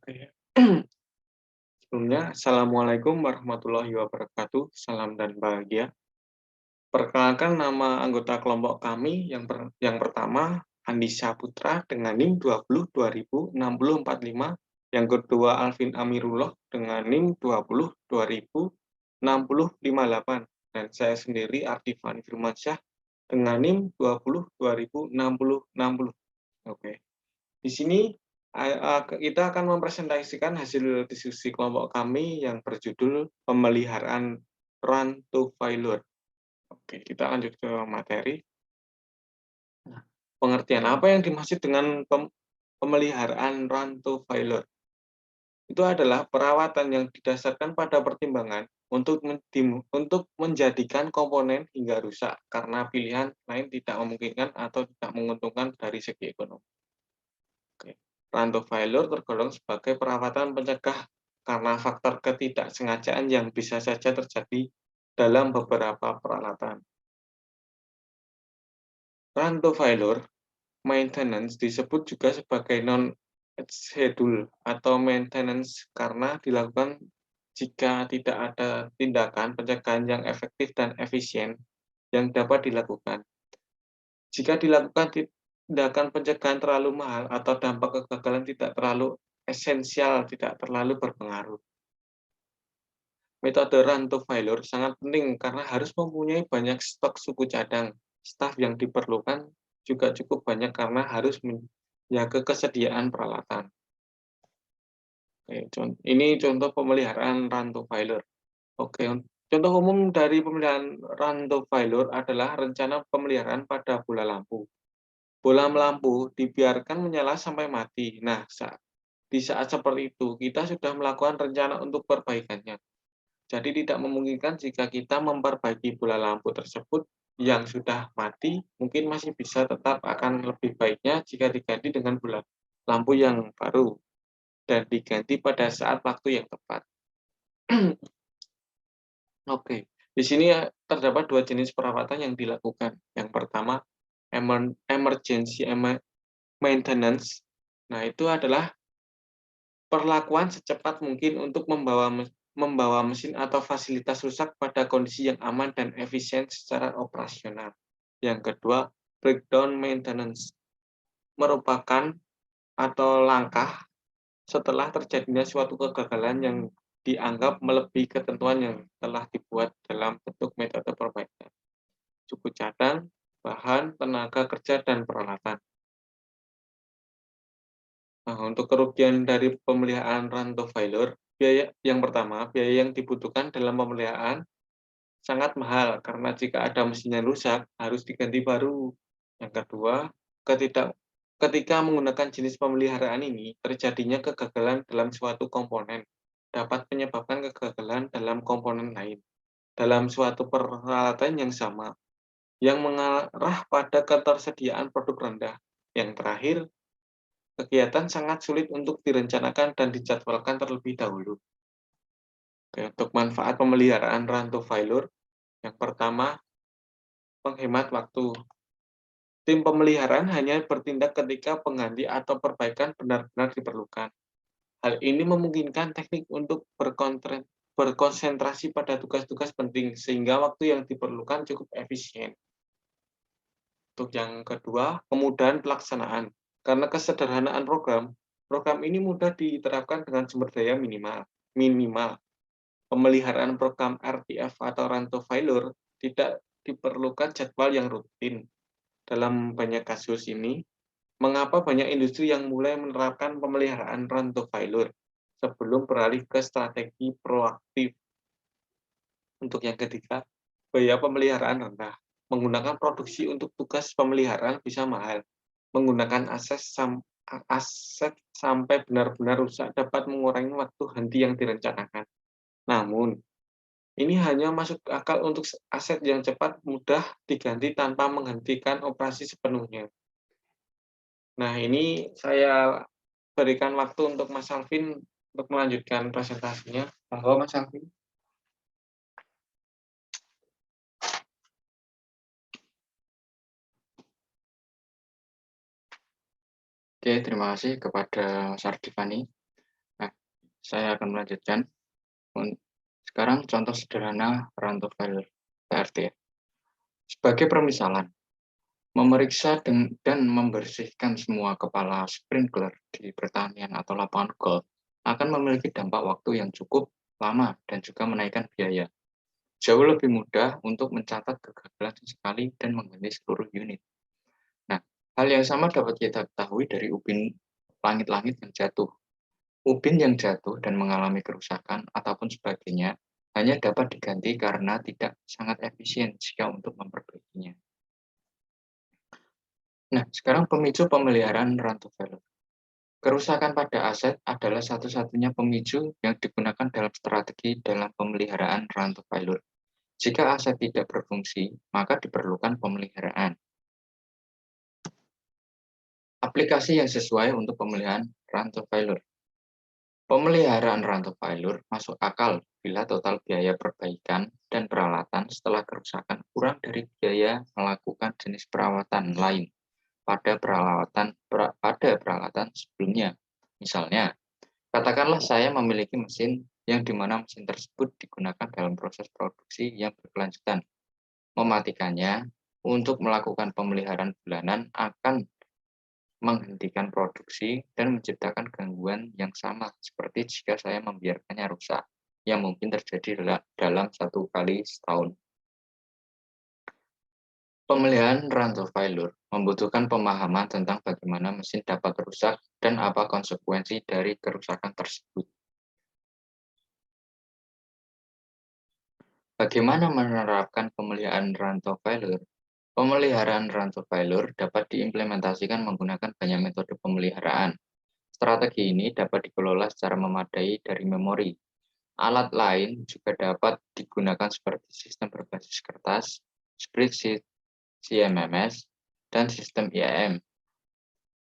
Oke. Sebelumnya, Assalamualaikum warahmatullahi wabarakatuh. Salam dan bahagia. Perkenalkan nama anggota kelompok kami yang pertama, Andi Saputra dengan NIM 20 206045. Yang kedua, Alvin Amirullah dengan NIM 20 206058. Dan saya sendiri, Artifan Firmansyah dengan NIM 20 206060. Oke. Di sini kita akan mempresentasikan hasil diskusi kelompok kami yang berjudul pemeliharaan run to failure. Oke, kita lanjut ke materi. Nah, pengertian apa yang dimaksud dengan pemeliharaan run to failure? Itu adalah perawatan yang didasarkan pada pertimbangan untuk menjadikan komponen hingga rusak karena pilihan lain tidak memungkinkan atau tidak menguntungkan dari segi ekonomi. Oke. Run to failure tergolong sebagai perawatan pencegah karena faktor ketidaksengajaan yang bisa saja terjadi dalam beberapa peralatan. Run to failure maintenance disebut juga sebagai non-schedule atau maintenance karena dilakukan jika tidak ada tindakan pencegahan yang efektif dan efisien yang dapat dilakukan. Jika dilakukan tindakan pencegahan terlalu mahal atau dampak kegagalan tidak terlalu esensial, tidak terlalu berpengaruh. Metode run to failure sangat penting karena harus mempunyai banyak stok suku cadang. Staf yang diperlukan juga cukup banyak karena harus menjaga kesediaan peralatan. Oke, ini contoh pemeliharaan run to failure. Oke, contoh umum dari pemeliharaan run to failure adalah rencana pemeliharaan pada bola lampu. Bola lampu dibiarkan menyala sampai mati. Nah, di saat seperti itu, kita sudah melakukan rencana untuk perbaikannya. Jadi tidak memungkinkan jika kita memperbaiki bola lampu tersebut yang sudah mati, mungkin masih bisa tetap akan lebih baiknya jika diganti dengan bola lampu yang baru dan diganti pada saat waktu yang tepat. Oke, di sini terdapat dua jenis perawatan yang dilakukan. Yang pertama, emergency maintenance. Nah, itu adalah perlakuan secepat mungkin untuk membawa mesin atau fasilitas rusak pada kondisi yang aman dan efisien secara operasional. Yang kedua, breakdown maintenance merupakan atau langkah setelah terjadinya suatu kegagalan yang dianggap melebihi ketentuan yang telah dibuat dalam bentuk metode perbaikan. Suku cadang, bahan, tenaga kerja, dan peralatan. Nah, untuk kerugian dari pemeliharaan run to failure, biaya yang pertama, biaya yang dibutuhkan dalam pemeliharaan sangat mahal karena jika ada mesin yang rusak harus diganti baru. Yang kedua, ketika menggunakan jenis pemeliharaan ini, terjadinya kegagalan dalam suatu komponen dapat menyebabkan kegagalan dalam komponen lain dalam suatu peralatan yang sama, yang mengarah pada ketersediaan produk rendah. Yang terakhir, kegiatan sangat sulit untuk direncanakan dan dijadwalkan terlebih dahulu. Oke, untuk manfaat pemeliharaan run to failure, yang pertama, menghemat waktu. Tim pemeliharaan hanya bertindak ketika pengganti atau perbaikan benar-benar diperlukan. Hal ini memungkinkan teknik untuk berkonsentrasi pada tugas-tugas penting, sehingga waktu yang diperlukan cukup efisien. Untuk yang kedua, kemudahan pelaksanaan. Karena kesederhanaan program ini mudah diterapkan dengan sumber daya minimal. Pemeliharaan program RTF atau run to failure tidak diperlukan jadwal yang rutin. Dalam banyak kasus ini, mengapa banyak industri yang mulai menerapkan pemeliharaan run to failure sebelum beralih ke strategi proaktif. Untuk yang ketiga, biaya pemeliharaan rendah. Menggunakan produksi untuk tugas pemeliharaan bisa mahal. Menggunakan aset sampai benar-benar rusak dapat mengurangi waktu henti yang direncanakan. Namun, ini hanya masuk akal untuk aset yang cepat mudah diganti tanpa menghentikan operasi sepenuhnya. Nah, ini saya berikan waktu untuk Mas Alvin untuk melanjutkan presentasinya. Monggo Mas Alvin. Oke, terima kasih kepada Mas Ardifani. saya akan melanjutkan. Sekarang contoh sederhana run to failure PRT. Sebagai permisalan, memeriksa dan membersihkan semua kepala sprinkler di pertanian atau lapangan golf akan memiliki dampak waktu yang cukup lama dan juga menaikkan biaya. Jauh lebih mudah untuk mencatat kegagalan sekali dan mengganti seluruh unit. Nah, hal yang sama dapat kita ketahui dari ubin langit-langit yang jatuh. Ubin yang jatuh dan mengalami kerusakan ataupun sebagainya hanya dapat diganti karena tidak sangat efisien jika untuk memperbaikinya. Nah, sekarang pemicu pemeliharaan run to failure. Kerusakan pada aset adalah satu-satunya pemicu yang digunakan dalam strategi dalam pemeliharaan run to failure. Jika aset tidak berfungsi, maka diperlukan pemeliharaan. Aplikasi yang sesuai untuk pemeliharaan run to failure. Pemeliharaan run to failure masuk akal bila total biaya perbaikan dan peralatan setelah kerusakan kurang dari biaya melakukan jenis perawatan lain pada peralatan sebelumnya. Misalnya, katakanlah saya memiliki mesin yang di mana mesin tersebut digunakan dalam proses produksi yang berkelanjutan. Mematikannya untuk melakukan pemeliharaan bulanan akan menghentikan produksi dan menciptakan gangguan yang sama seperti jika saya membiarkannya rusak, yang mungkin terjadi dalam 1 kali setahun. Pemeliharaan run to failure membutuhkan pemahaman tentang bagaimana mesin dapat rusak dan apa konsekuensi dari kerusakan tersebut. Bagaimana menerapkan pemeliharaan run to failure? Pemeliharaan run to failure dapat diimplementasikan menggunakan banyak metode pemeliharaan. Strategi ini dapat dikelola secara memadai dari memori. Alat lain juga dapat digunakan seperti sistem berbasis kertas, spreadsheet, CMMS, dan sistem IAM.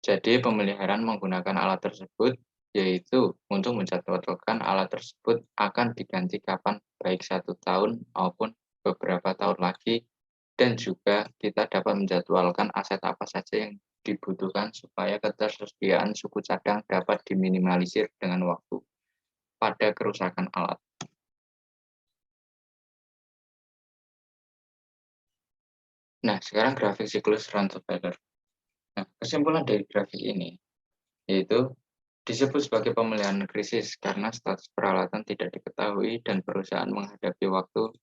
Jadi pemeliharaan menggunakan alat tersebut yaitu untuk menjadwalkan alat tersebut akan diganti kapan, baik 1 tahun maupun beberapa tahun lagi, dan juga kita dapat menjadwalkan aset apa saja yang dibutuhkan supaya ketersediaan suku cadang dapat diminimalisir dengan waktu pada kerusakan alat. Nah, sekarang grafik siklus run to failure. Nah, kesimpulan dari grafik ini yaitu disebut sebagai pemeliharaan krisis karena status peralatan tidak diketahui dan perusahaan menghadapi waktu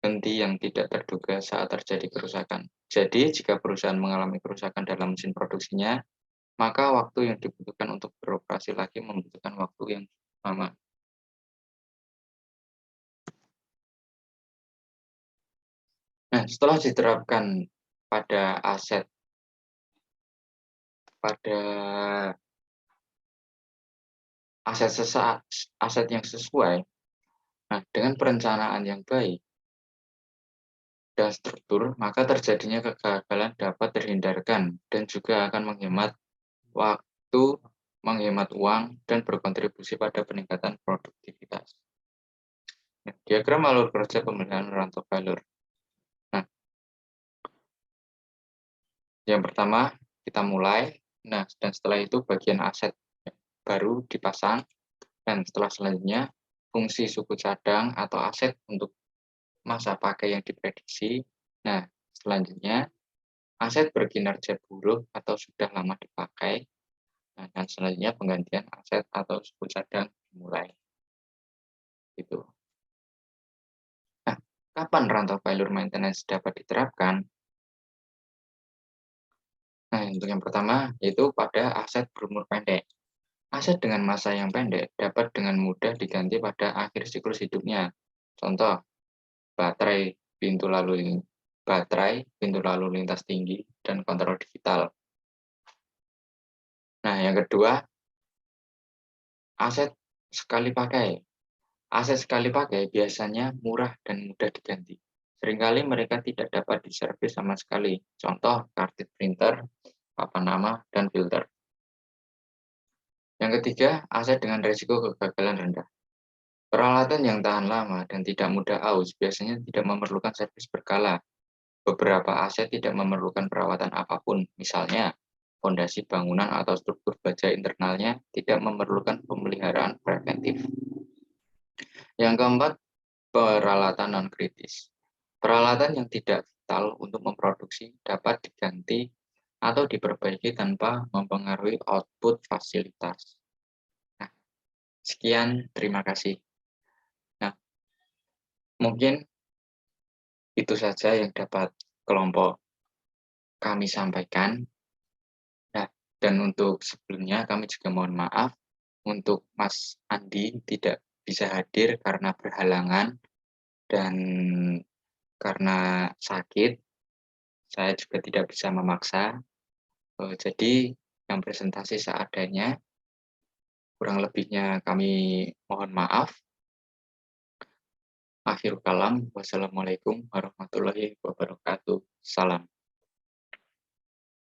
henti yang tidak terduga saat terjadi kerusakan. Jadi, jika perusahaan mengalami kerusakan dalam mesin produksinya, maka waktu yang dibutuhkan untuk beroperasi lagi membutuhkan waktu yang lama. Nah, setelah diterapkan pada aset aset yang sesuai, nah dengan perencanaan yang baik dan struktur, maka terjadinya kegagalan dapat terhindarkan dan juga akan menghemat waktu, menghemat uang, dan berkontribusi pada peningkatan produktivitas. Nah, diagram alur kerja pemeliharaan run to failure. Nah, yang pertama kita mulai, nah dan setelah itu bagian aset baru dipasang, dan setelah selanjutnya fungsi suku cadang atau aset untuk masa pakai yang diprediksi. Nah, selanjutnya aset berkinerja buruk atau sudah lama dipakai. Nah, dan selanjutnya penggantian aset atau suku cadang dimulai. Gitu. Nah, kapan run to failure maintenance dapat diterapkan? Nah, untuk yang pertama yaitu pada aset berumur pendek. Aset dengan masa yang pendek dapat dengan mudah diganti pada akhir siklus hidupnya. Contoh, baterai, pintu lalu lintas tinggi, dan kontrol digital. Nah, yang kedua, aset sekali pakai. Aset sekali pakai biasanya murah dan mudah diganti. Seringkali mereka tidak dapat diservis sama sekali. Contoh, kartu printer, papan nama, dan filter. Yang ketiga, aset dengan risiko kegagalan rendah. Peralatan yang tahan lama dan tidak mudah aus biasanya tidak memerlukan servis berkala. Beberapa aset tidak memerlukan perawatan apapun, misalnya fondasi bangunan atau struktur baja internalnya tidak memerlukan pemeliharaan preventif. Yang keempat, peralatan non-kritis. Peralatan yang tidak vital untuk memproduksi dapat diganti atau diperbaiki tanpa mempengaruhi output fasilitas. Nah, sekian, terima kasih. Nah, mungkin itu saja yang dapat kelompok kami sampaikan. Nah, dan untuk sebelumnya kami juga mohon maaf untuk Mas Andi tidak bisa hadir karena berhalangan dan karena sakit. Saya juga tidak bisa memaksa. Jadi yang presentasi seadanya, kurang lebihnya kami mohon maaf. Akhirul kalam, wassalamualaikum warahmatullahi wabarakatuh. Salam.